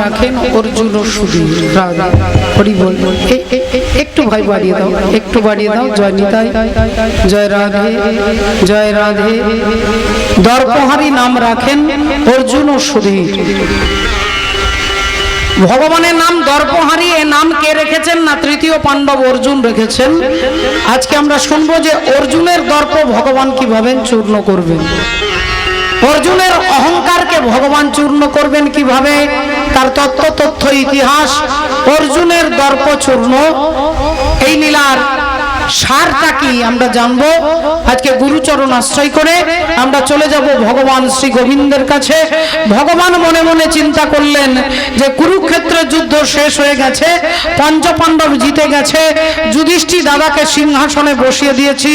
রাখেন অর্জুন ও সুধীর। রাধা হরি বল। একটু ভাই বাড়িয়ে দাও, একটু বাড়িয়ে দাও। জয় নিতাই, জয় রাধে, জয় রাধে। দর্পহারি নাম রাখেন অর্জুন ও সুধীর। ভগবানের নাম দর্পহারি, এ নাম কে রেখেছেন? না তৃতীয় পাণ্ডব অর্জুন রেখেছেন। আজকে আমরা শুনবো যে অর্জুনের দর্প ভগবান কিভাবে চূর্ণ করবেন, অর্জুনের অহংকারকে ভগবান চূর্ণ করবেন কিভাবে, তার তত্ত্ব তথ্য ইতিহাস, অর্জুনের দর্প চূর্ণ, এই লীলার সারটা কি আমরা জানবো। আজকে গুরুচরণ আশ্রয় করে আমরা চলে যাব ভগবান শ্রী গোবিন্দের কাছে। ভগবান মনে মনে চিন্তা করলেন যে কুরুক্ষেত্রের যুদ্ধ শেষ হয়ে গেছে, পঞ্চপাণ্ডব জিতে গেছে, যুধিষ্ঠির দাদাকে সিংহাসনে বসিয়ে দিয়েছি,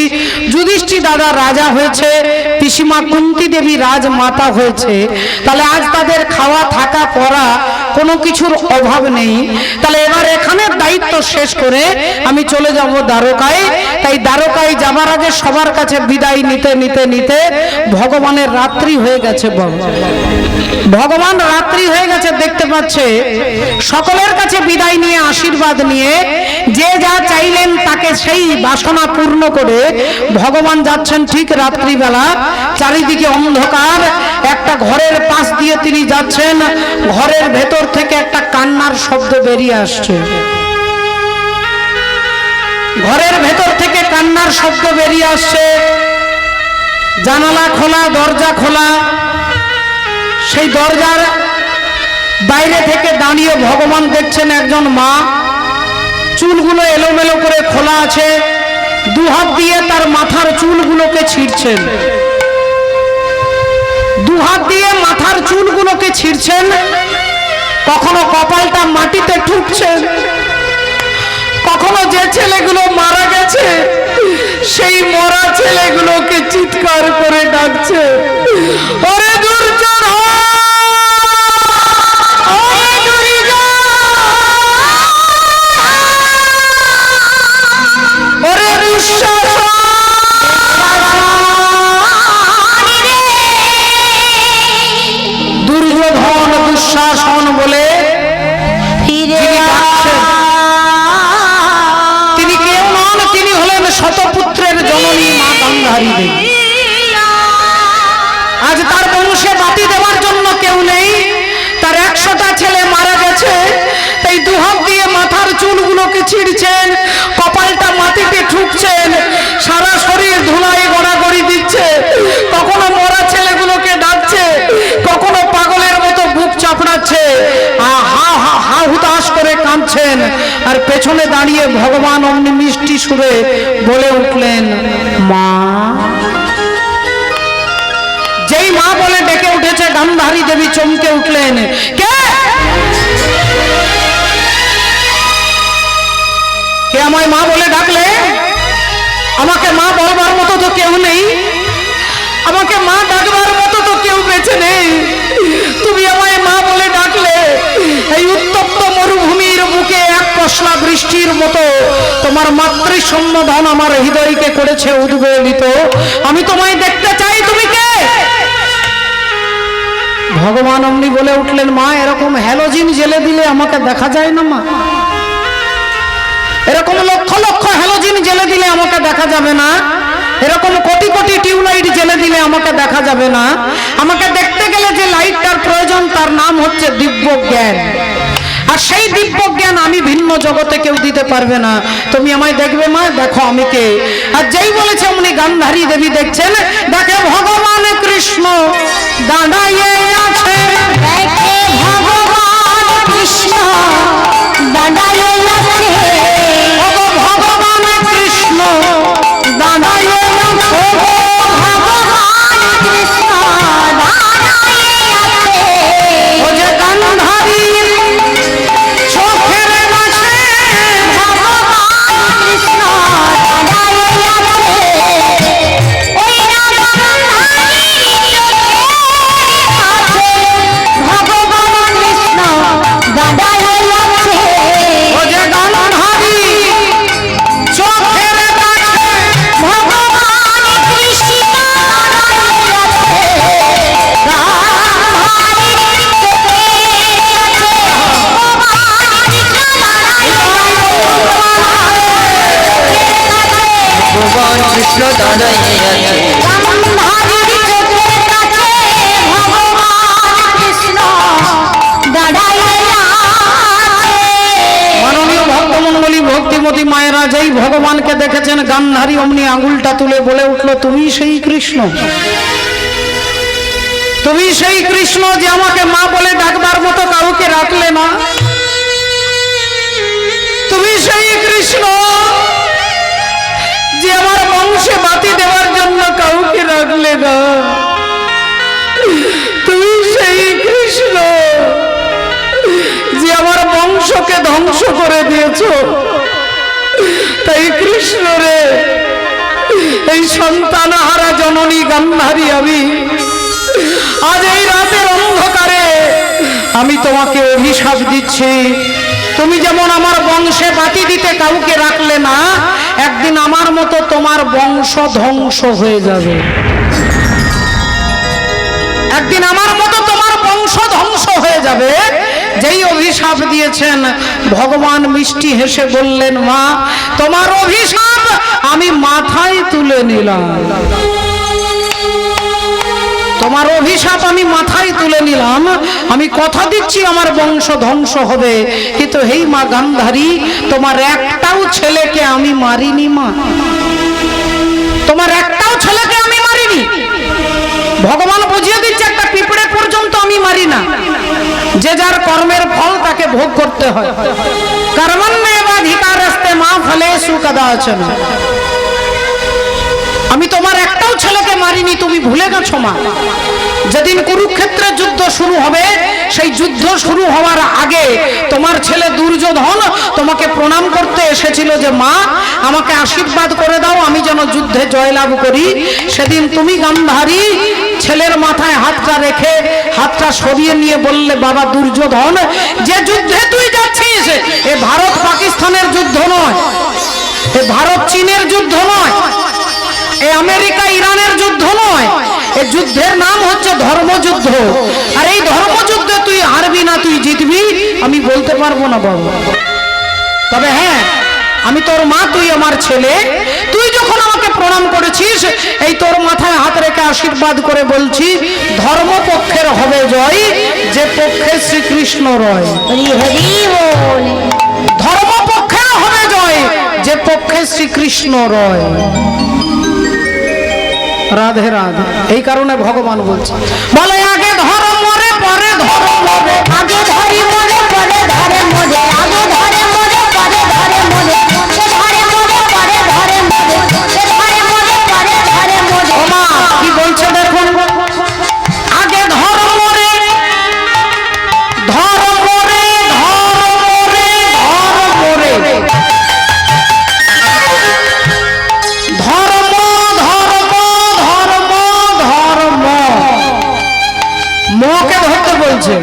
যুধিষ্ঠির দাদা রাজা হয়েছে, পিসিমা কুন্তী দেবী রাজমাতা হয়েছে, তাহলে আজ তাদের খাওয়া থাকা পড়া কোনো কিছুর অভাব নেই। তাহলে এবার এখানের দায়িত্ব শেষ করে আমি চলে যাব দ্বারকায়। তাই দ্বারকায় যাবার আগে সবার কাছে বিদায় নিতে নিতে নিতে ভগবানের রাত্রি হয়ে গেছে। ভগবান রাত্রি হয়ে গেছে, দেখতে পাচ্ছে। সকলের কাছে বিদায় নিয়ে আশীর্বাদ নিয়ে যে যা চাইলেন তাকে সেই বাসনা পূর্ণ করে ভগবান যাচ্ছেন ঠিক রাত্রিবেলা। চারিদিকে অন্ধকার, একটা ঘরের পাশ দিয়ে তিনি যাচ্ছেন। ঘরের ভেতর থেকে একটা কান্নার শব্দ বেরিয়ে আসছে। ঘরের ভেতর থেকে কান্নার শব্দ বেরিয়ে আসছে। জানালা খোলা, দরজা খোলা। সেই দরজার বাইরে থেকে দাঁড়িয়ে ভগবান দেখছেন একজন মা, চুলগুলো এলোমেলো করে খোলা আছে, দুহাত দিয়ে তার মাথার চুলগুলোকে ছিঁড়ছেন, দুহাত দিয়ে মাথার চুলগুলোকে ছিঁড়ছেন। কখনো কপালটা মাটিতে ঠুকছেন, কখনো যে ছেলেগুলো মারা গেছে সেই মরা ছেলেগুলোকে চিৎকার করে ডাকছে, ওরে দুর্জন, ওরে দুর্জন, ওরে দুঃশাসন, দুর্যোধন দুঃশাসন বলে শতপুত্রের জননী মা গান্ধারী দেবী। আজ তার বংশে বাতি দেওয়ার জন্য কেউ নেই, তার 100টা ছেলে মারা গেছে, তাই দুহাত দিয়ে মাথার চুলগুলোকে ছিঁড়ছেন, কপালটা মাটিতে ঠুকছেন, সারা শরীর ধুলায় গড়াগড়ি দিচ্ছে, কখনো মরা ছেলেগুলোকে ডাকছে, কখনো পাগলের মতো বুক চাপড়াচ্ছে, হা হুতাশ করে কাঁদছেন। আর পেছনে দাঁড়িয়ে ভগবান অমনি মিষ্টি সুরে বলে উঠলেন, মা। যেই মা বলে ডেকে উঠেছে, গান্ধারী দেবী চমকে উঠলেন। কে কে আমায় মা বলে ডাকলে? আমাকে মা বলবার মতো তো কেউ নেই, আমাকে মা ডাকবার মতো তো কেউ বেঁচে নেই, তুমি আমায় মা বলে ডাকলে। এই উত্তপ্ত মরুভূমির বুকে এক পশলা বৃষ্টির মতো তোমার মাতৃ সম্বোধন আমার হৃদয়কে করেছে উদ্বেলিত। আমি তোমায় দেখতে চাই, তুমি কে? ভগবান অমনি বলে উঠলেন, মা, এরকম হ্যালোজিন জেলে দিলে আমাকে দেখা যায় না মা, এরকম লক্ষ লক্ষ হ্যালোজিন জেলে দিলে আমাকে দেখা যাবে না, এরকম কোটি কোটি টিউবলাইট জেলে দিলে আমাকে দেখা যাবে না। আমাকে দেখতে গেলে যে লাইটটার প্রয়োজন তার নাম হচ্ছে দিব্য জ্ঞান, আর সেই দিব্য জ্ঞান আমি ভিন্ন জগতে কেউ দিতে পারবে না। তুমি আমায় দেখবে মা, দেখো আমি কে। আর যেই বলেছে উনি গান্ধারী দেবী দেখছেন, দেখে ভগবান কৃষ্ণ দাঁড়াইয়ে আছে, দেখে ভগবান কৃষ্ণ দাঁড়াইয়ে আছে, ভগবান কৃষ্ণ দাঁড়াইয়ে আছে, ভগবান কৃষ্ণ দাঁড়াইয়ে আছে, ও যে গান্ধারী চোখের মাঝে ভগবান কৃষ্ণ দাঁড়াইয়ে আছে, ওই গান্ধারী চোখের মাঝে কৃষ্ণ দাঁড়াইয়াছে গান্ধারীর চোখের কাছে ভগবান কৃষ্ণ দাঁড়াইয়া আছে। মাননীয় ভক্তমণ্ডলী ভক্তিমতী মায়েরা যেই ভগবানকে দেখেছেন গান্ধারী অমনি আঙুলটা তুলে বলে উঠলো, তুমি সেই কৃষ্ণ, তুমি সেই কৃষ্ণ যে আমাকে মা বলে ডাকবার মতো কাউকে রাখলে না, তুমি সেই কৃষ্ণ যে আমার বংশে বাতি দেওয়ার জন্য কাউকে রাখলে না, তুমি সেই কৃষ্ণ যে আমার বংশকে ধ্বংস করে দিয়েছো। তাই কৃষ্ণ রে, এই সন্তানহারা জননী গান্ধারী আমি আজ এই রাতের অন্ধকারে আমি তোমাকে অভিশাপ দিচ্ছি। তুমি যেমন আমার বংশে বাতি দিতে কাউকে রাখলে না, একদিন আমার মতো তোমার বংশ ধ্বংস হয়ে যাবে। একদিন আমার মতো তোমার বংশ ধ্বংস হয়ে যাবে। যেই অভিশাপ দিয়েছেন ভগবান মিষ্টি হেসে বললেন, মা তোমার অভিশাপ আমি মাথায় তুলে নিলাম, তোমার অভিশাপ আমি মাথায় তুলে নিলাম। আমি কথা দিচ্ছি আমার বংশ ধ্বংস হবে, কিন্তু হেই মা গান্ধারী, তোমার একটাও ছেলেকে আমি মারিনি মা, তোমার একটাও ছেলেকে আমি মারিনি। ভগবান বুঝিয়ে দিচ্ছে একটা পিঁপড়ে পর্যন্ত আমি মারি না। যে যার কর্মের ফল তাকে ভোগ করতে হয়। কর্মণ্যেবাধিকারস্তে মা ফলেষু কদাচন। আমি তোমার একটাও ছেলেকে মারিনি, তুমি ভুলে গেছো মা। যেদিন কুরুক্ষেত্রের যুদ্ধ শুরু হবে, সেই যুদ্ধ শুরু হওয়ার আগে তোমার ছেলে দুর্যোধন তোমাকে প্রণাম করতে এসেছিল যে মা আমাকে আশীর্বাদ করে দাও, আমি যেন যুদ্ধে জয়লাভ করি। সেদিন তুমি গান্ধারী ছেলের মাথায় হাতটা রেখে হাতটা সরিয়ে নিয়ে বললে, বাবা দুর্যোধন, যে যুদ্ধে তুই যাচ্ছিস এ ভারত পাকিস্তানের যুদ্ধ নয়, এ ভারত চীনের যুদ্ধ নয়, এ আমেরিকা ইরানের যুদ্ধ নয়, এই যুদ্ধের নাম হচ্ছে ধর্মযুদ্ধ। আর এই ধর্মযুদ্ধে তুই হারবি না, তুই জিতবি আমি বলতে পারবো না বাবা। তবে হ্যাঁ, আমি তোর মা, তুই আমার ছেলে। তুই যখন আমাকে প্রণাম করেছিস, এই তোর মাথায় হাত রেখে আশীর্বাদ করে বলছি, ধর্মপক্ষের হবে জয়, যে পক্ষে শ্রীকৃষ্ণ রয়। ধর্মপক্ষের হবে জয়, যে পক্ষে শ্রীকৃষ্ণ রয়। রাধে রাধে। এই কারণে ভগবান বলছে, বলে আগে ধরো মরে পরে ধরো মরে, আগে ধরি মরে পরে ধরে মরে, আগে ধরে মরে পরে ধরে মরে, সে ধরে মরে পরে ধরে মরে, সে ধরে মরে পরে ধরে মরে। ও মা কি বলছে দেখুন, আগে ধরো মরে, ধরো মরে, ধরো মরে, ধরো মরে, ধর্ম ধর্ম ধর্ম ধর্ম, মকে ধরতে বলছে।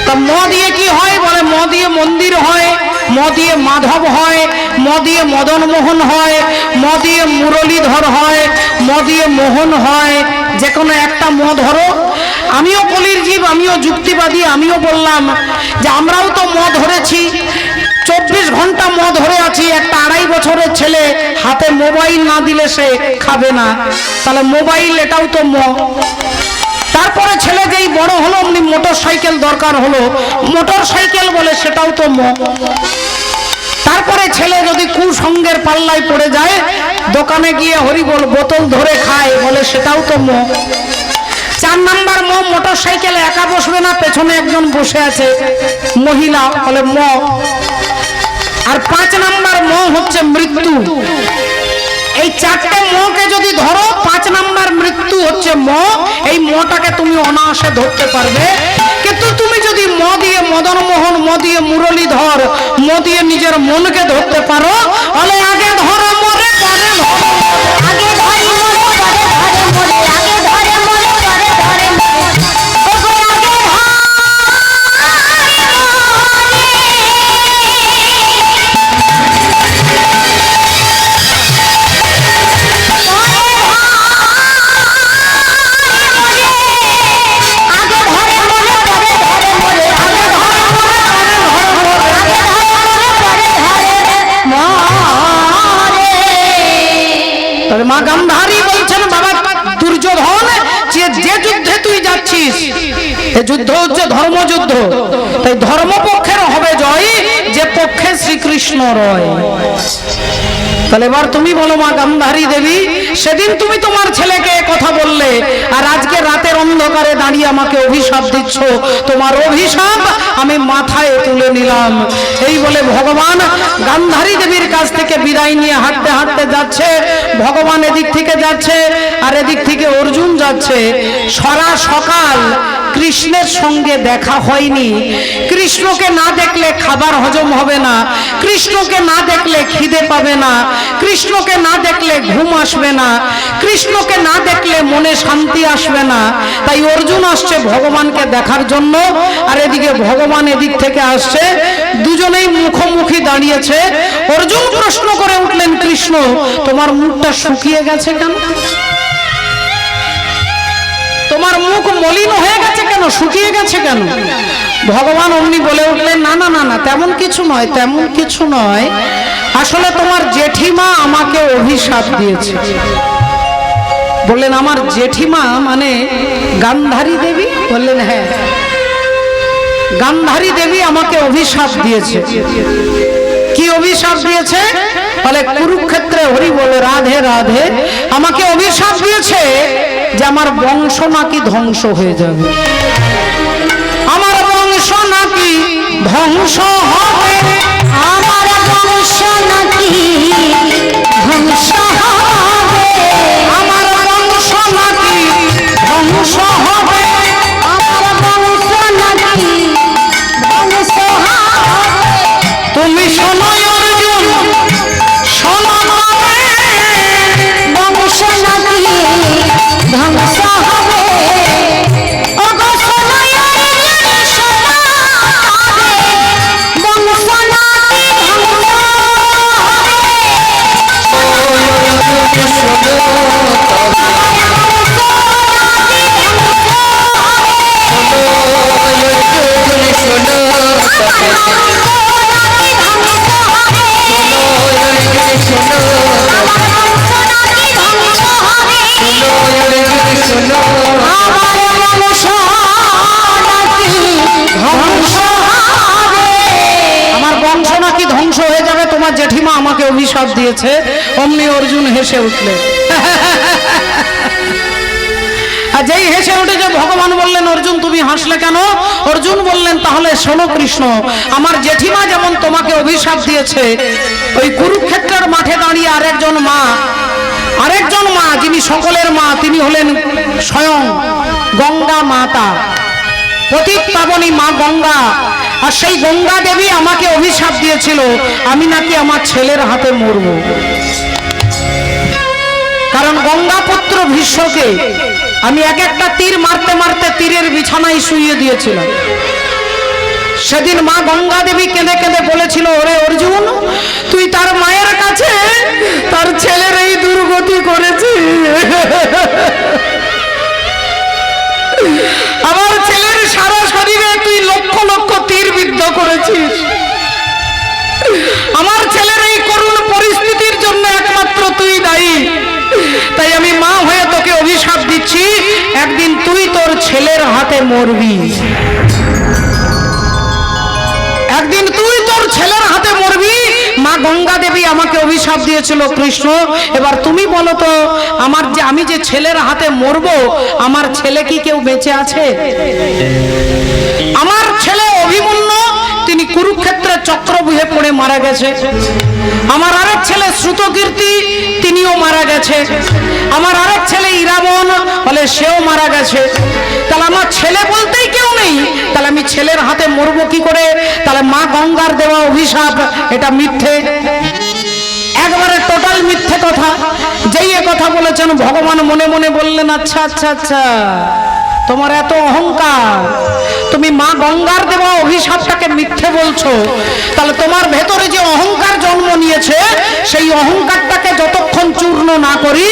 তা ম দিয়ে কি হয়? বলে ম দিয়ে মন্দির হয়, ম দিয়ে মাধব হয়, ম দিয়ে মদন মোহন হয়, ম দিয়ে মুরলীধর হয়, ম দিয়ে মোহন হয়। যে কোনো একটা ম ধরো। আমিও কলির জীব, আমিও যুক্তিবাদী, আমিও বললাম যে আমরাও তো ম ধরেছি, 24 ঘন্টা ম ধরে আছি। একটা 2.5 বছরের ছেলে হাতে মোবাইল না দিলে সে খাবে না, তাহলে মোবাইল এটাও তো ম। তারপরে ছেলে যেই বড় হলো অমনি মোটর সাইকেল দরকার হলো, মোটর সাইকেল বলে সেটাও তো ম। তারপরে ছেলে যদি কুসঙ্গের পাল্লায় পড়ে যায়, দোকানে গিয়ে হরিবল বোতল ধরে খায়, বলে সেটাও তো ম। 4 নাম্বার ম, মোটর সাইকেলে একা বসবে না, পেছনে একজন বসে আছে মহিলা, বলে ম। আর 5 নাম্বার ম হচ্ছে মৃত্যু। এই 4টে মকে যদি ধরো, 5 নাম্বার মৃত্যু হচ্ছে ম। এই মটাকে তুমি অনায়াসে ধরতে পারবে। কিন্তু তুমি যদি ম দিয়ে মদন মোহন, ম দিয়ে মুরলীধর, ম দিয়ে নিজের মনকে ধরতে পারো, তাহলে আগে ধরো মরে পরে ধরো, আগে ধরি মরে পরে ধরে মরে, আগে ধরে মরে পরে ধরে মরে, ওগো আগে ধরি মরে। মা গান্ধারী বলছেন বাবা দুর্যোধন, যে যুদ্ধে তুই যাচ্ছিস এই যুদ্ধ হচ্ছে ধর্মযুদ্ধ, তাই ধর্মপক্ষের হবে জয়, যে পক্ষে শ্রীকৃষ্ণ রয়। তাহলে এবার তুমি বলো মা গান্ধারী দেবী, সেদিন তুমি তোমার ছেলেকে কথা বললে, আর আজকে রাতের অন্ধকারে দাঁড়িয়ে আমাকে অভিশাপ দিচ্ছ, তোমার অভিশাপ আমি মাথায় তুলে নিলাম। এই বলে ভগবান গান্ধারী দেবীর কাছ থেকে বিদায় নিয়ে হাঁটতে হাঁটতে যাচ্ছে। ভগবান এদিক থেকে যাচ্ছে আর এদিক থেকে অর্জুন যাচ্ছে। সারা সকাল কৃষ্ণের সঙ্গে দেখা হয়নি। কৃষ্ণকে না দেখলে খাবার হজম হবে না, কৃষ্ণকে না দেখলে খিদে পাবে না, কৃষ্ণকে না দেখলে ঘুম আসবে না, কৃষ্ণকে না দেখলে মনে শান্তি আসবে না। তাই অর্জুন আসছে ভগবানকে দেখার জন্য, আর এদিকে ভগবান এদিক থেকে আসছে। দুজনেই মুখোমুখি দাঁড়িয়েছে। অর্জুন প্রশ্ন করে উঠলেন, কৃষ্ণ তোমার মুখটা শুকিয়ে গেছে কেন? তোমার মুখ মলিন হয়ে গেছে কেন, শুকিয়ে গেছে কেন? ভগবান অমনি বলে উঠলেন, না না না না, তেমন কিছু নয়, তেমন কিছু নয়, আসলে তোমার জেঠিমা আমাকে অভিশাপ দিয়েছে। বললেন আমার জেঠিমা মানে গান্ধারী দেবী? বললেন হ্যাঁ, গান্ধারী দেবী আমাকে অভিশাপ দিয়েছে। কি অভিশাপ দিয়েছে? বলে কুরুক্ষেত্রে হরি বলে রাধে রাধে আমাকে অভিশাপ দিয়েছে যে আমার বংশ নাকি ধ্বংস হয়ে যাবে, আমার বংশ নাকি ধ্বংস হবে, আমার বংশ নাকি ধ্বংস হবে, আমার বংশ নাকি ধ্বংস হবে, আমার বংশ নাকি ধ্বংস হবে। তুমি শোনো অর্জুন, শোনো বংশ নাকি ধ্বংস হবে, ওগো শোনো অর্জুন শোনো, বংশ নাকি ধ্বংস আমার বংশ নাকি ধ্বংস হয়ে যাবে, তোমার জেঠিমা আমাকে অভিশাপ দিয়েছে। অমনি অর্জুন হেসে উঠলে। আর যেই হেসে উঠেছে ভগবান বললেন, অর্জুন তুমি হাসলে কেন? অর্জুন বললেন, তাহলে শোনো কৃষ্ণ, আমার জেঠিমা যেমন তোমাকে অভিশাপ দিয়েছে, ওই কুরুক্ষেত্রের মাঠে দাঁড়িয়ে আরেকজন মা যিনি সকলের মা, তিনি হলেন স্বয়ং গঙ্গা মাতা, পতিত পাবনী মা গঙ্গা। আর সেই গঙ্গা দেবী আমাকে অভিশাপ দিয়েছিল আমি নাকি আমার ছেলের হাতে মরব। কারণ গঙ্গাপুত্র ভীষ্মকে আমি এক একটা তীর মারতে মারতে তীরের বিছানায় শুইয়ে দিয়েছিলাম। সেদিন মা গঙ্গা দেবী কেঁদে কেঁদে বলেছিল, ওরে অর্জুন তুই তার মায়ের কাছে তার ছেলের এই দুর্গতি করেছি, আমার ছেলের সারা শরীরে তুই লক্ষ লক্ষ তীর বিদ্ধ করেছিস, আমার ছেলের এই করুণ পরিস্থিতির জন্য একমাত্র তুই দায়ী। তাই আমি মা হয়ে তোকে অভিশাপ দিচ্ছি, একদিন তুই তোর ছেলের হাতে মরবি, একদিন তুই তোর ছেলের হাতে মরবি। মা গঙ্গা দেবী আমাকে অভিশাপ দিয়েছিল কৃষ্ণ। এবার তুমি বলো তো, আমি যে ছেলের হাতে মরবো, আমার ছেলে কি কেউ বেঁচে আছে? আমার ছেলে অভিমন্যু তিনি কুরুক্ষেত্রে চক্রব্যূহে পড়ে মারা গেছে। আমার আরেক ছেলে শ্রুতকীর্তি তিনিও মারা গেছে। আমার আরেক ছেলে ইরাবণ বলে সেও মারা গেছে। তাহলে আমার ছেলে বলতেই কেউ নেই, তাহলে আমি ছেলের হাতে মরবো কি করে? তাহলে মা গঙ্গার দেওয়া অভিশাপ এটা মিথ্যে, একবারে টোটাল মিথ্যে কথা। যেই এ কথা বলেছেন ভগবান মনে মনে বললেন, আচ্ছা আচ্ছা আচ্ছা তোমার এত অহংকার, তুমি মা গঙ্গার দেওয়া অভিশাপটাকে মিথ্যে বলছো, তাহলে তোমার ভেতরে যে অহংকার জন্ম নিয়েছে সেই অহংকারটাকে যতক্ষণ যতক্ষণ চূর্ণ না করি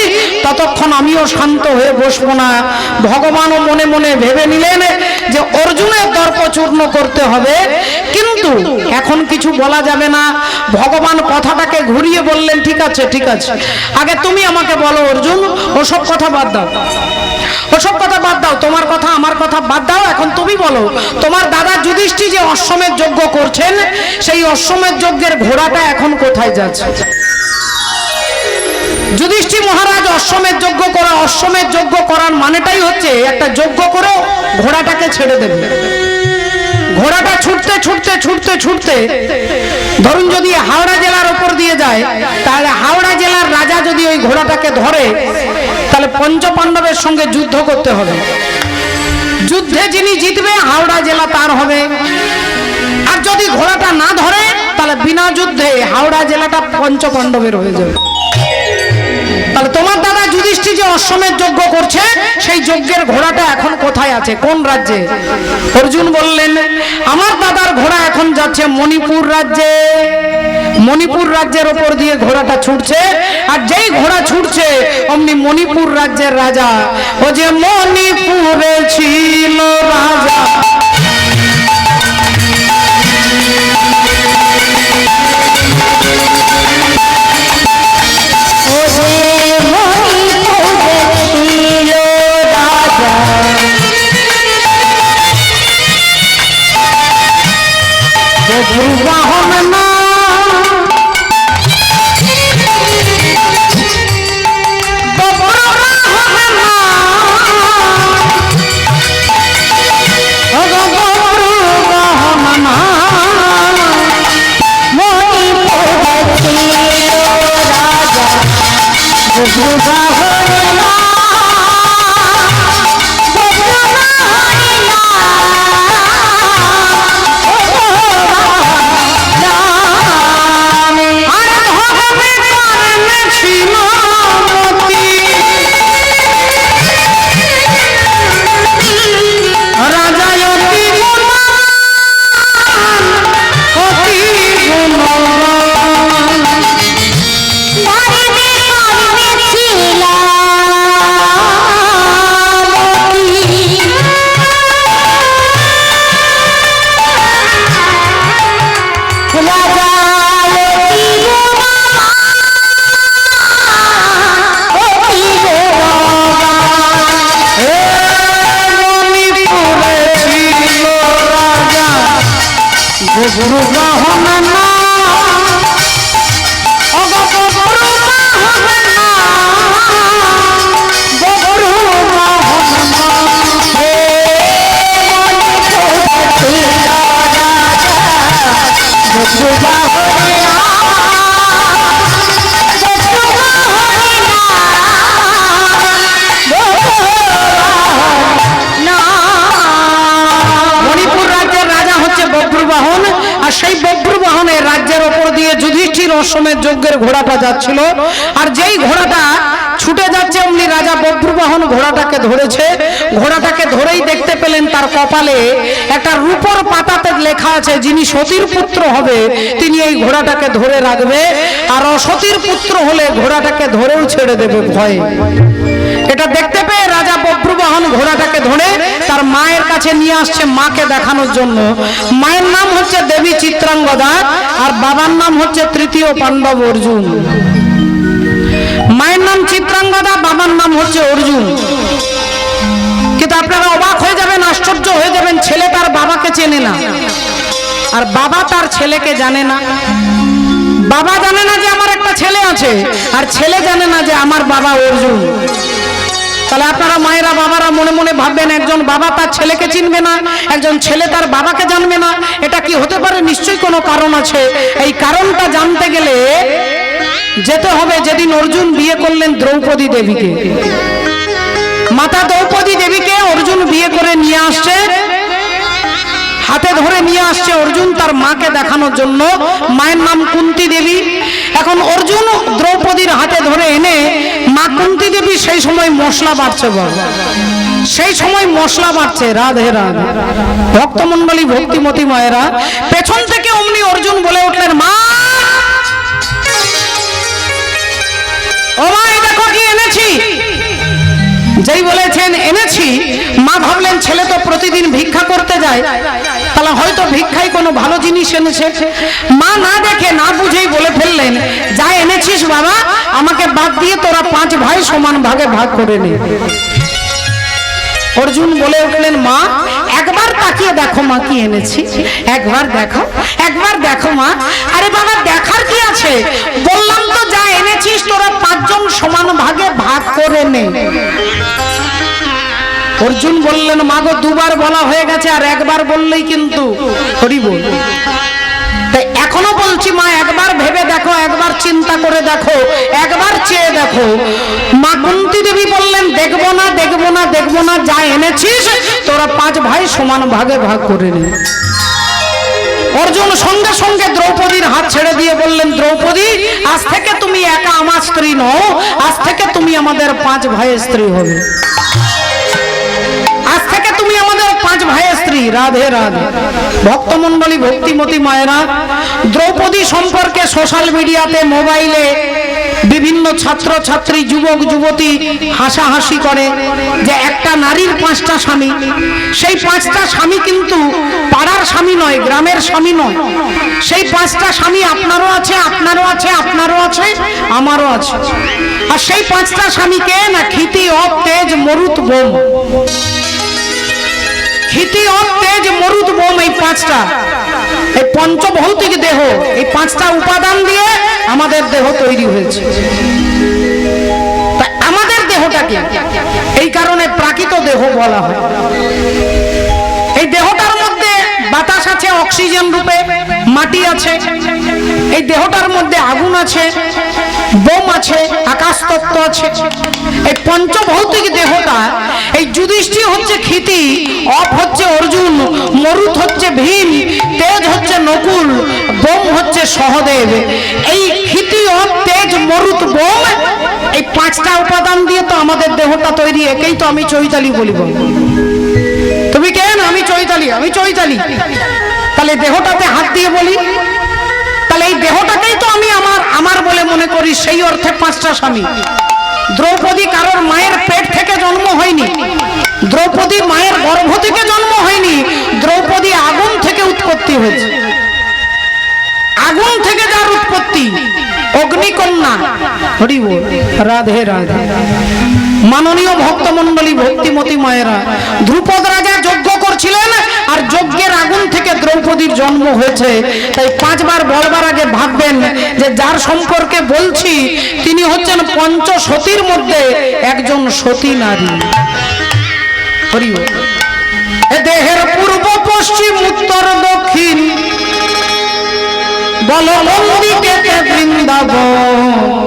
ততক্ষণ আমিও শান্ত হয়ে বসবো না। ভগবানও মনে মনে ভেবে নিলেন যে অর্জুনের দর্প চূর্ণ করতে হবে, কিন্তু এখন কিছু বলা যাবে না। ভগবান কথাটাকে ঘুরিয়ে বললেন, ঠিক আছে ঠিক আছে, আগে তুমি আমাকে বলো অর্জুন, ওসব কথা বাদ দাও, ওসব কথা বাদ দাও, তোমার কথা আমার কথা বাদ দাও, এখন তুমি বলো তোমার দাদা যুধিষ্ঠির যে অশ্বমেধ যজ্ঞ করছেন সেই অশ্বমেধ যজ্ঞের ঘোড়াটা এখন কোথায় যাচ্ছে? যুধিষ্ঠির মহারাজ অশ্বমেধ যজ্ঞ করা, অশ্বমেধ যজ্ঞ করার মানেটাই হচ্ছে একটা যজ্ঞ করে ঘোড়াটাকে ছেড়ে দেবে। ঘোড়াটা ছুটতে ছুটতে ছুটতে ছুটতে ধরুন যদি হাওড়া জেলার উপর দিয়ে যায়, তাহলে হাওড়া জেলার রাজা যদি ওই ঘোড়াটাকে ধরে তাহলে পঞ্চপাণ্ডবের সঙ্গে যুদ্ধ করতে হবে। যুদ্ধে যিনি জিতবে হাওড়া জেলা তার হবে, আর যদি ঘোড়াটা না ধরে তাহলে বিনা যুদ্ধে হাওড়া জেলাটা পঞ্চপাণ্ডবের হয়ে যাবে। তাহলে তোমার দাদা যুধিষ্ঠির যে অশ্বমেধ যজ্ঞ করছে সেই যজ্ঞের ঘোড়াটা এখন কোথায় আছে, কোন রাজ্যে? অর্জুন বললেন, আমার দাদার ঘোড়া এখন যাচ্ছে মণিপুর রাজ্যে। মণিপুর রাজ্যের ওপর দিয়ে ঘোড়াটা ছুটছে, আর যেই ঘোড়া ছুটছে অমনি মণিপুর রাজ্যের রাজা, ও যে মণিপুরে ছিল রাজা, অশ্বমেধ যজ্ঞের ঘোড়াটা যাচ্ছিল, আর যেই ঘোড়াটা ছুটে যাচ্ছে অমনি রাজা বভ্রবাহন ঘোড়াটাকে ধরেছে। ঘোড়াটাকে ধরেই দেখতে পেলেন তার কপালে একটা রূপোর পাতাতে লেখা আছে, যিনি সতীর পুত্র হবে তিনি এই ঘোড়াটাকে ধরে রাখবে, আর অসতীর পুত্র হলে ঘোড়াটাকে ধরেও ছেড়ে দেবে ভয়ে। এটা দেখতে পেয়ে রাজা বভ্রবাহন ঘোড়াটাকে ধরে তার মায়ের কাছে নিয়ে আসছে, মাকে দেখানোর জন্য। মায়ের নাম হচ্ছে দেবী চিত্রাঙ্গদা, আর বাবার নাম হচ্ছে তৃতীয় পাণ্ডব অর্জুন। মায়ের নাম চিত্রাঙ্গদা, বাবার নাম হচ্ছে অর্জুন। কিন্তু আপনারা অবাক হয়ে যাবেন, আশ্চর্য হয়ে যাবেন, ছেলে তার বাবাকে চেনে না, আর বাবা তার ছেলেকে জানে না। বাবা জানে না যে আমার একটা ছেলে আছে, আর ছেলে জানে না যে আমার বাবা অর্জুন। তাহলে আপনারা মায়েরা বাবারা মনে মনে ভাববেন, একজন বাবা তার ছেলেকে চিনবে না, একজন ছেলে তার বাবাকে জানবে না, এটা কি হতে পারে? নিশ্চয়ই কোনো কারণ আছে। এই কারণটা জানতে গেলে যেতে হবে যেদিন অর্জুন বিয়ে করলেন দ্রৌপদী দেবীকে। মাতা দ্রৌপদী দেবীকে অর্জুন বিয়ে করে নিয়ে আসছে, হাতে ধরে নিয়ে আসছে অর্জুন তার মাকে দেখানোর জন্য। মায়ের নাম কুন্তি দেবী। এখন অর্জুন দ্রৌপদীর হাতে ধরে এনে মা কুন্তি দেবী সেই সময় মশলা বাড়ছে, সেই সময় মশলা বাড়ছে। রাধে রাধে ভক্তমন্ডলী, ভক্তিমতী মায়েরা, পেছন থেকে অমনি অর্জুন বলে উঠলেন, মা ও মা এই দেখো কি এনেছি। যেই বলেছেন এনেছি, মা ভাবলেন ছেলে তো প্রতিদিন ভিক্ষা করতে যায়, তাহলে হয়তো ভিক্ষায় কোনো ভালো জিনিস এনেছে। মা না দেখে না বুঝেই বলে ফেললেন, যা এনেছিস বাবা আমাকে বাদ দিয়ে তোরা 5 ভাই সমান ভাগে ভাগ করে নে। অর্জুন বলে উঠলেন, মা একবার তাকিয়ে দেখো মা কি এনেছি, একবার দেখো, একবার দেখো মা। আরে বাবা দেখার কি আছে, বললাম তো যা এনেছিস তোরা 5 জন সমান ভাগে ভাগ করে নে। অর্জুন বললেন, মা গো 2 বার বলা হয়ে গেছে, আর একবার বললেই কিন্তু হরি বল। তাই এখনো বলছি মা একবার ভেবে দেখো, একবার চিন্তা করে দেখো, একবার চেয়ে দেখো। মা কুন্তী দেবী বললেন, দেখবো না দেখবো না দেখবো না, যা এনেছিস তোরা 5 ভাই সমান ভাগে ভাগ করে নে। অর্জুন সঙ্গে সঙ্গে দ্রৌপদীর হাত ছেড়ে দিয়ে বললেন, দ্রৌপদী আজ থেকে তুমি একা আমার স্ত্রী নও, আজ থেকে তুমি আমাদের 5 ভাইয়ের স্ত্রী হবে। আজ থেকে তুমি আমাদের 5 ভাইয়ের স্ত্রী। রাধে রাধে। ভক্তমণ্ডলী, ভক্তিমতী মায়েরা, দ্রৌপদী সম্পর্কে সোশ্যাল মিডিয়াতে, মোবাইলে বিভিন্ন ছাত্র ছাত্রী, যুবক যুবতী হাসাহাসি করে যে একটা নারীর 5টা স্বামী। সেই 5টা স্বামী কিন্তু পাড়ার স্বামী নয়, গ্রামের স্বামী নয়। সেই 5টা স্বামী আপনারও আছে, আপনারও আছে, আপনারও আছে, আমারও আছে। আর সেই 5টা স্বামীকে না ক্ষিতি, অপ, তেজ, মরুত, বোম। ক্ষিতি, অপ, তেজ, মরুত, বোম, এই 5টা, এই পঞ্চভৌতিক দেহ, এই 5টা উপাদান দিয়ে আমাদের দেহ তৈরি হয়েছে। তা আমাদের দেহটাকে এই কারণে প্রাকৃত দেহ বলা হয়। এই দেহটার মধ্যে বাতাস আছে অক্সিজেন রূপে, মাটি আছে, এই দেহটার মধ্যে আগুন আছে, বোম আছে, আকাশ তত্ত্ব আছে। এই পঞ্চভৌতিক দেহটা, এই যুধিষ্ঠির হচ্ছে ক্ষিতি, অপ হচ্ছে অর্জুন, মরুত হচ্ছে ভীম, তেজ হচ্ছে নকুল, বোম হচ্ছে সহদেব। এই ক্ষিতি, অপ, তেজ, মরুত, বোম, এই 5টা উপাদান দিয়ে তো আমাদের দেহটা তৈরি। একেই তো আমি চৈতালি বলিব। তুমি কেন? আমি চৈতালি, আমি চৈতালি। তাহলে দেহটাতে হাত দিয়ে বলি, তাহলে এই দেহটাকেই তো আমি আমার আমার বলে মনে করি। সেই অর্থে 5টা স্বামী। দ্রৌপদী কারোর মায়ের পেট থেকে জন্ম হয়নি, দ্রৌপদী মায়ের গর্ভ থেকে জন্ম হয়নি, দ্রৌপদী আগুন থেকে উৎপত্তি হয়েছে। আগুন থেকে যার উৎপত্তি, অগ্নিকন্যা। হরি বল। রাধে রাধে। মাননীয় ভক্তমণ্ডলী, ভক্তিমতী মায়েরা, ধ্রুপদ রাজা যজ্ঞ করছিলেন, আর যজ্ঞের আগুন থেকে দ্রৌপদীর জন্ম হয়েছে। তাই 5 বার বলবার আগে ভাববেন যে যার সম্পর্কে বলছি তিনি হচ্ছেন পঞ্চসতীর মধ্যে একজন সতী নারী। হরি বল। এ দেহের পূর্ব, পশ্চিম, উত্তর, দক্ষিণ, বল কোন দিকে বৃন্দাবন।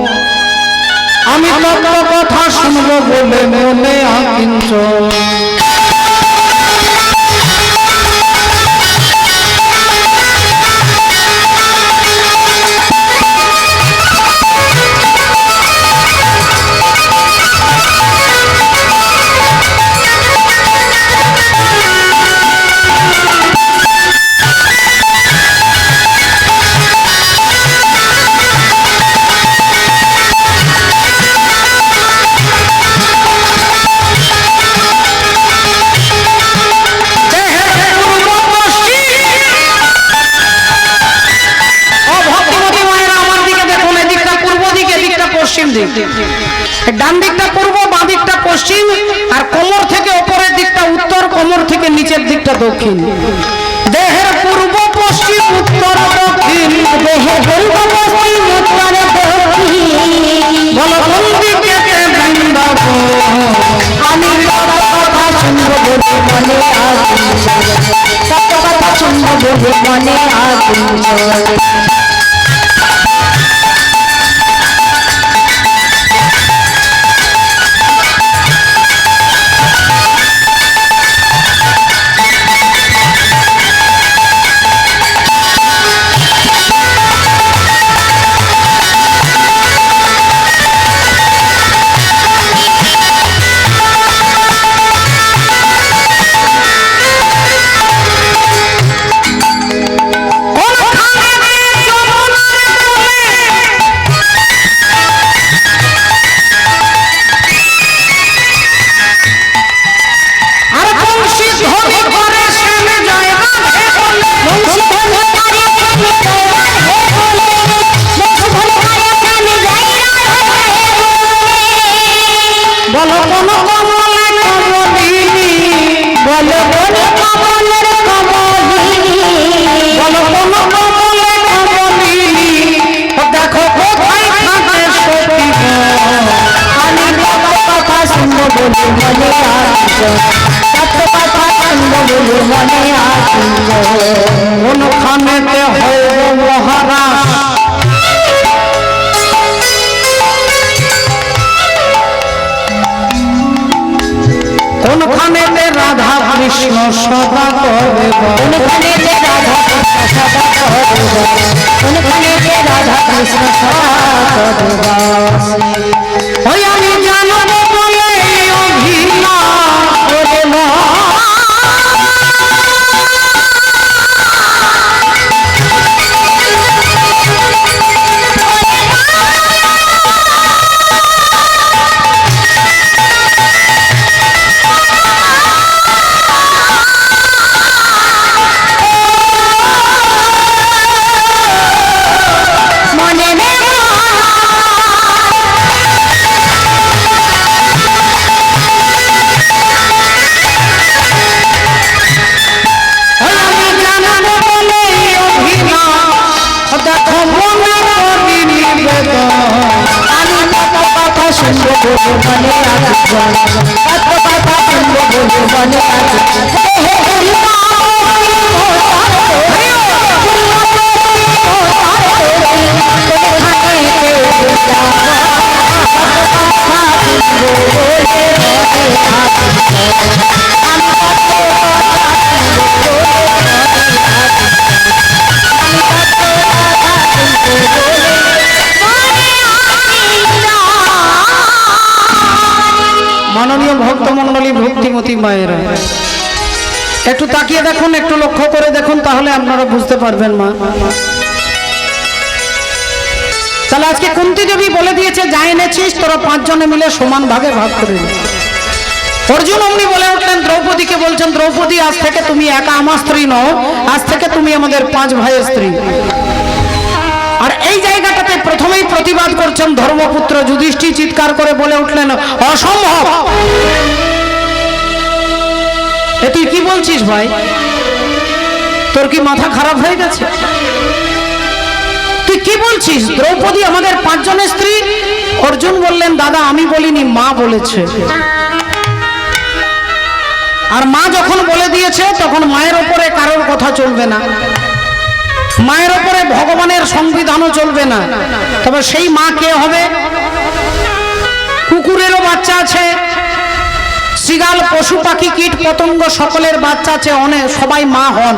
আমি তত্ত্ব কথা শুনবো বলে মনে আকিঞ্চন। ডান দিকটা পূর্ব, বাঁ দিকটা পশ্চিম, আর কোমর থেকে উপরের দিকটা উত্তর, কোমর থেকে নিচের দিকটা দক্ষিণ। দেহের পূর্ব, পশ্চিম, উত্তর, দক্ষিণ, দেহের পূর্ব, পশ্চিম, উত্তর, দক্ষিণ, বল কোন দিকে বৃন্দাবন। আমি কথা শুনবো বলে মনে আগুন, কথা শুনবো বলে মনে আগুন। কোন খানে বলো কোন কমলে কমলিনী, বলো কোন কমলের কমলিনী, বলো কোন কমলে কমলিনী, ও দেখো কোথায় থাকে সখী গো। আমি কত কথা শুনবো বলে মনে আসিল, কত কথা শুনবো বলে মনে আসিল। কোনখানেতে হইব মহারাজ, কোনখানেতে রাধা কৃষ্ণ সদা করে বাস। কোনখানে যে রাধা কৃষ্ণ সদা করে বাস, কোনখানে যে রাধা কৃষ্ণ সদা করে বাস। ওই আমি জানব বলে অভিনয় করে না, মনে নেই ওই আমি জানব বলে অভিনয়, দেখো মনে করি নিবেদন। আমি কত কথা শুনবো বলে মনে আসিল, কত কথা শুনবো বলে মনে আসিল। হে হরি মাননীয় ভক্তমণ্ডলী, ভক্তিমতী মায়েরা, একটু তাকিয়ে দেখুন, একটু লক্ষ্য করে দেখুন, তাহলে আপনারা বুঝতে পারবেন মা। তাহলে আজকে কুন্তী দেবী বলে দিয়েছে, যা এনেছিস তোরা 5 জনে মিলে সমান ভাগে ভাগ করে নে। অর্জুন অমনি বলে উঠলেন, দ্রৌপদীকে বলছেন, দ্রৌপদী আজ থেকে তুমি একা আমার স্ত্রী নও, আজ থেকে তুমি আমাদের 5 ভাইয়ের স্ত্রী। আর এই জায়গাটাতে প্রথমেই প্রতিবাদ করছেন ধর্মপুত্র যুধিষ্ঠির, চিৎকার করে বলে উঠলেন, অসম্ভব। এ তুই কি বলছিস ভাই? তোর কি মাথা খারাপ হয়ে গেছে? তুই কি বলছিস? দ্রৌপদী আমাদের 5 জনের স্ত্রী। অর্জুন বললেন, দাদা আমি বলিনি, মা বলেছে। আর মা যখন বলে দিয়েছে, তখন মায়ের ওপরে কারোর কথা চলবে না, মায়ের ওপরে ভগবানের সংবিধানও চলবে না। তবে সেই মা কে হবে? কুকুরেরও বাচ্চা আছে, শৃগাল, পশু পাখি, কীট পতঙ্গ সকলের বাচ্চা আছে, অনেক সবাই মা হন,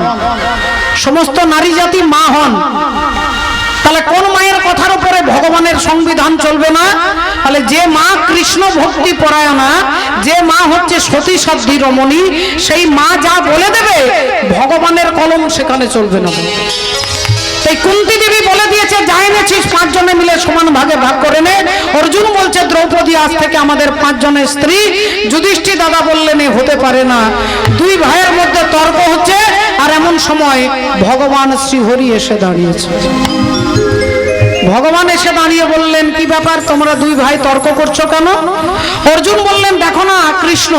সমস্ত নারী জাতি মা হন। তাহলে কোন মায়ের কথার উপরে ভগবানের সংবিধান চলবে না? তাহলে যে মা কৃষ্ণ ভক্তি পরায়ণা, যে মা হচ্ছে সতী সাধ্বী রমণী, সেই মা যা বলে দেবে ভগবানের কলম সেখানে চলবে না। তাই কুন্তী দেবী বলে দিয়েছে, যা এনেছিস 5 জনে মিলে সমান ভাগে ভাগ করে নে। অর্জুন বলছে, দ্রৌপদী আজ থেকে আমাদের 5 জনের স্ত্রী। যুধিষ্ঠির দাদা বললেন, এ হতে পারে না। 2 ভাইয়ের মধ্যে তর্ক হচ্ছে, আর এমন সময় ভগবান শ্রীহরি এসে দাঁড়িয়েছে। ভগবান এসে দাঁড়িয়ে বললেন, কি ব্যাপার, তোমরা 2 ভাই তর্ক করছো কেন? অর্জুন বললেন, দেখো না কৃষ্ণ,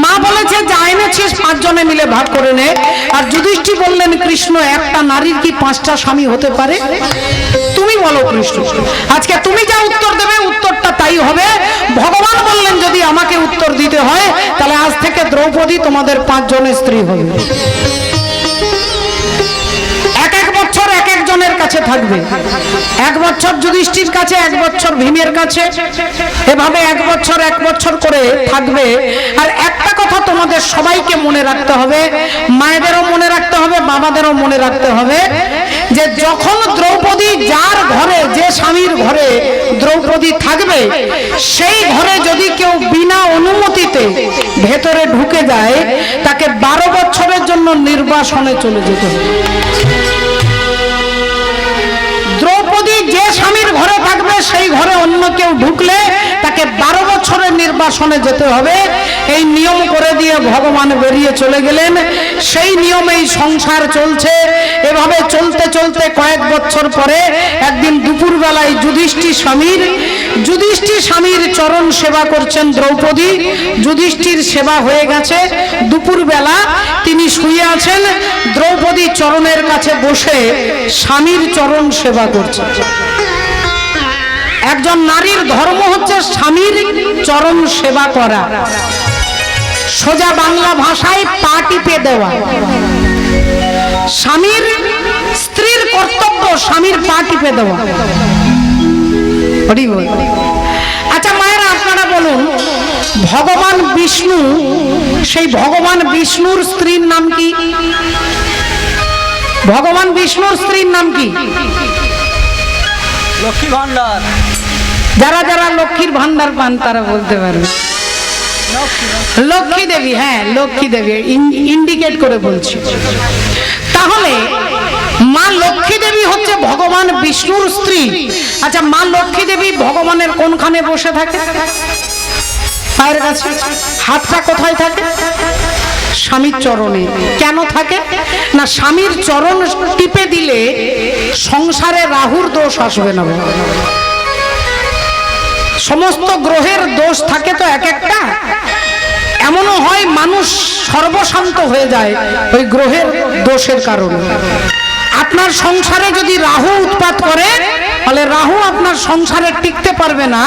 মা বলেছে যা এনেছিস 5 জনে মিলে ভাগ করে নে। আর যুধিষ্ঠির বললেন, কৃষ্ণ, একটা নারীর কি 5টা স্বামী হতে পারে? তুমি বলো কৃষ্ণ, আজকে তুমি যা উত্তর দেবে উত্তরটা তাই হবে। ভগবান বললেন, যদি আমাকে উত্তর দিতে হয়, তাহলে আজ থেকে দ্রৌপদী তোমাদের 5 জনের স্ত্রী হবে। এক বছর এক একজনের কাছে থাকবে। 1 বছর যুধিষ্ঠির কাছে, 1 বছর ভীমের কাছে, এভাবে 1 বছর করে থাকবে। আর একটা কথা তোমাদের সবাইকে মনে রাখতে হবে, মায়েদেরও মনে রাখতে হবে, বাবাদেরও মনে রাখতে হবে, যে যখন দ্রৌপদী যার ঘরে, যে স্বামীর ঘরে দ্রৌপদী থাকবে, সেই ঘরে যদি কেউ বিনা অনুমতিতে ভেতরে ঢুকে যায়, তাকে 12 বছরের জন্য নির্বাসনে চলে যেতে হবে। দ্রৌপদী যে স্বামীর ঘরে থাকবে, সেই ঘরে অন্য কেউ ঢুকলে তাকে 12 বছরের নির্বাসনে যেতে হবে, এই নিয়ম করে দিয়ে ভগবান বেরিয়ে চলে গেলেন। সেই নিয়মেই সংসার চলছে। এভাবে চলতে চলতে কয়েক বছর পরে একদিন দুপুরবেলায় যুধিষ্ঠির স্বামীর চরণ সেবা করছেন দ্রৌপদী। যুধিষ্ঠির সেবা হয়ে গেছে, দুপুরবেলা তিনি শুয়ে আছেন, দ্রৌপদী চরণের কাছে বসে স্বামীর চরণ সেবা করছেন। একজন নারীর ধর্ম হচ্ছে স্বামীর চরণ সেবা করা, সোজা বাংলা ভাষায় পা টিপে দেওয়া। স্ত্রীর কর্তব্য স্বামীর পা টিপে দেওয়া। আচ্ছা মায়েরা, আপনারা বলুন, ভগবান বিষ্ণু, সেই ভগবান বিষ্ণুর স্ত্রীর নাম কি? ভগবান বিষ্ণুর স্ত্রীর নাম কি? লক্ষ্মী ভান্ডার। যারা যারা লক্ষ্মীর ভান্ডার পান তারা বলতে পারবে। লক্ষ্মী দেবী, হ্যাঁ লক্ষ্মী দেবী ইন্ডিকেট করে বলছি। তাহলে মা লক্ষ্মী দেবী হচ্ছে ভগবান বিষ্ণুর স্ত্রী। আচ্ছা, মা লক্ষ্মী দেবী ভগবানের কোনখানে বসে থাকে? পায়ের কাছে। হাতটা কোথায় থাকে? স্বামীর চরণে। কেন থাকে না, স্বামীর চরণ টিপে দিলে সংসারে রাহুর দোষ আসবে না। সমস্ত গ্রহের দোষ থাকে তো এক একটা, এমনও হয় মানুষ সর্বশান্ত হয়ে যায় ওই গ্রহের দোষের কারণে। আপনার সংসারে যদি রাহু উৎপাত করে, তাহলে রাহু আপনার সংসারে টিকতে পারবে না।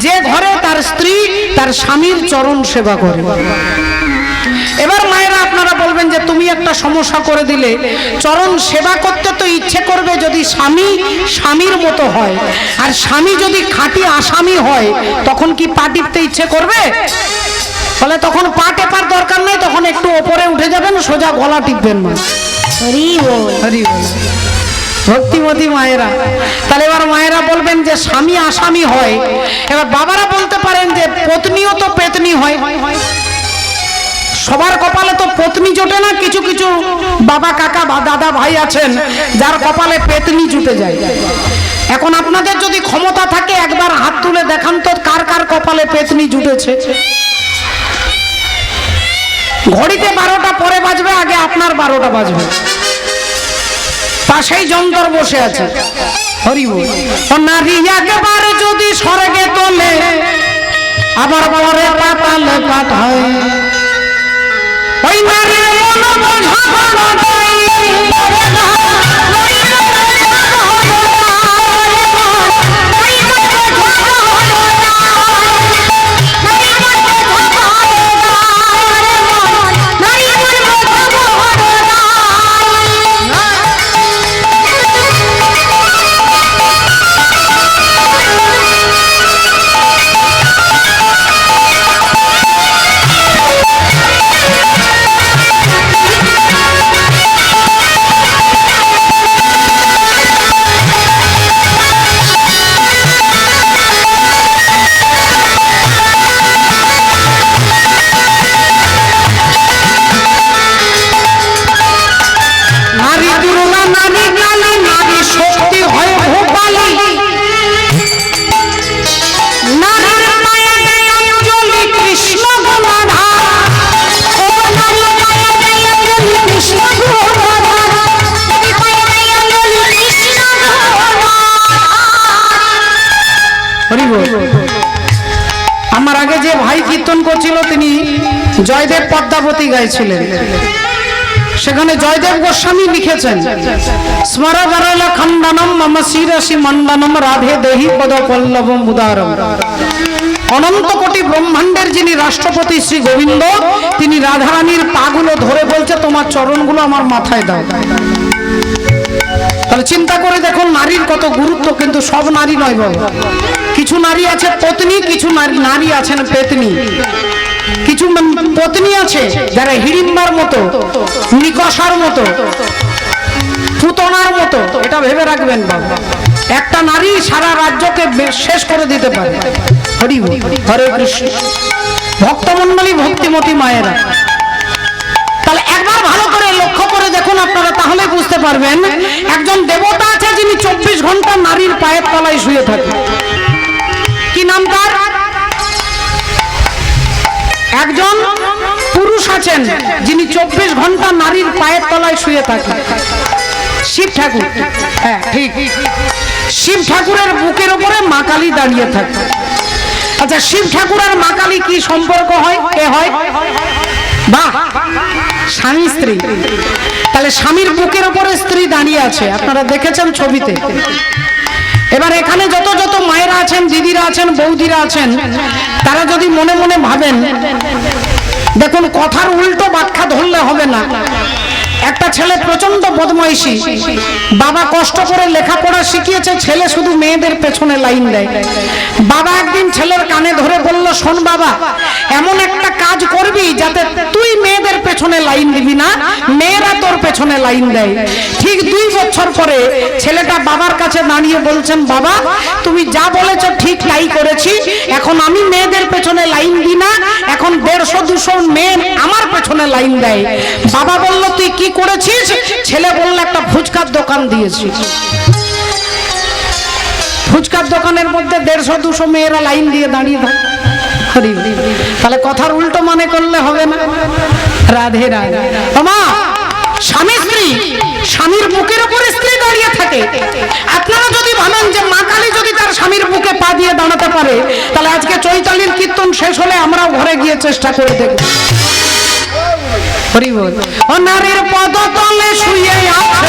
যে ঘরে তার স্ত্রী তার স্বামীর চরণ সেবা করে। এবার মায়েরা আপনারা বলবেন যে তুমি একটা সমস্যা করে দিলে, চরণ সেবা করতে তো ইচ্ছে করবে যদি স্বামীর মতো হয়, আর স্বামী যদি খাঁটি আসামি হয় তখন কি পা টিপতে ইচ্ছে করবে? ফলে তখন পা টেপার দরকার নেই, তখন একটু ওপরে উঠে যাবেন, সোজা গলা টিপবেন না। হরি বল, হরি বল। ভক্তিমতী মায়েরা, তাহলে এবার মায়েরা বলবেন যে স্বামী আসামি হয়। এবার বাবারা বলতে পারেন যে পত্নীও তো পেতনি হয়। সবার কপালে তো পত্নী জোটে না, কিছু কিছু বাবা কাকা বা দাদা ভাই আছেন যার কপালে পেতনি জুটে যায়। এখন আপনাদের যদি ক্ষমতা থাকে একবার হাত তুলে দেখান তো কার কার কপালে পেতনি জুটেছে। ঘড়িতে 12টা পরে বাজবে, আগে আপনার 12টা বাজবে। পাশেই যন্ত্র বসে আছে। হরি বল। নারী একবারে যদি স্বর্গে তোলে, আবার পরে পাতালে পাঠায়, ওই নারীর মন বোঝা বড় নয়। আমার আগে যে ভাই কীর্তন করছিল তিনি জয়দেব পদ্মাবতী গাইছিলেন। সেখানে জয়দেব গোস্বামী লিখেছেন, স্মরবরল খণ্ডনম মম শিরসি মণ্ডনম রাধে দেহি পদ পল্লবম উদারম। অনন্ত কোটি ব্রহ্মাণ্ডের যিনি রাষ্ট্রপতি শ্রী গোবিন্দ, তিনি রাধারানীর পাগুলো ধরে বলছে তোমার চরণগুলো আমার মাথায় দাও। তাহলে চিন্তা করে দেখুন নারীর কত গুরুত্ব। কিন্তু সব নারী নয় বাবা, কিছু নারী আছে পত্নী, কিছু নারী আছেন পেতনি। কিছু পত্নী আছে যারা হিড়িম্বার মতো, নিকষার মতো, পুতনার মতো। এটা ভেবে রাখবেন বাবা, একটা নারী সারা রাজ্যকে শেষ করে দিতে পারে। হরি বল, হরে কৃষ্ণ। ভক্তমণ্ডলী, ভক্তিমতী মায়েরা, তাহলে একবার ভালো করে লক্ষ্য করে দেখুন আপনারা, তাহলে বুঝতে পারবেন একজন দেবতা আছে যিনি 24 ঘন্টা নারীর পায়ের তলায় শুয়ে থাকে। কি নাম তার? একজন পুরুষ আছেন যিনি 24 ঘন্টা নারীর পায়ের তলায় শুয়ে থাকেন, শিব ঠাকুর। হ্যাঁ ঠিক, শিব ঠাকুরের বুকের উপরে মা কালী দাঁড়িয়ে থাকে। আচ্ছা, শিব ঠাকুর আর মা কালী কি সম্পর্ক হয়? কে হয়? বাহ, স্বামী স্ত্রী। তাহলে স্বামীর বুকের উপরে স্ত্রী দাঁড়িয়ে আছে, আপনারা দেখেছেন ছবিতে। এবার এখানে যত যত মায়েরা আছেন, দিদিরা আছেন, বৌদিরা আছেন, তারা যদি মনে মনে ভাবেন, দেখুন কথার উল্টো ব্যাখ্যা ধরলে হবে না। একটা ছেলে প্রচন্ড বদমাইশি, বাবা কষ্ট করে লেখাপড়া শিখিয়েছে, ছেলে শুধু মেয়েদের পেছনে লাইন দেয়। বাবা একদিন ছেলের কানে ধরে বলল, শোন বাবা, এমন একটা কাজ করবি যাতে তুই মেয়েদের পেছনে লাইন দিবি না, মেয়েরা তোর পেছনে লাইন দেয়। ঠিক 2 বছর পরে ছেলেটা বাবার কাছে দাঁড়িয়ে বলছেন, বাবা তুমি যা বলেছ ঠিক তাই করেছি, এখন আমি মেয়েদের পেছনে লাইন দিই না, এখন 150-200 মেয়ে আমার পেছনে লাইন দেয়। বাবা বলল, তুই কি করেছিস? ছেলে বলল, একটা ফুচকার দোকান দিয়েছি। ফুচকার দোকানের মধ্যে 150-200 মেয়েরা লাইন দিয়ে দাঁড়িয়ে থাকে। তাহলে কথার উল্টো মনে করলে হবে না। রাধে রাধে। মা, স্বামী স্ত্রী, স্বামীর বুকের উপরে স্ত্রী দাঁড়িয়ে থাকে। আপনারা যদি ভাবেন যে মা কালী যদি তার স্বামীর বুকে পা দিয়ে দাঁড়াতে পারে, তাহলে আজকে চৈতালির কীর্তন শেষ হলে আমরাও ঘরে গিয়ে চেষ্টা করে দেখব। হরি বল। ও নারীর পদতলে শুয়ে আছে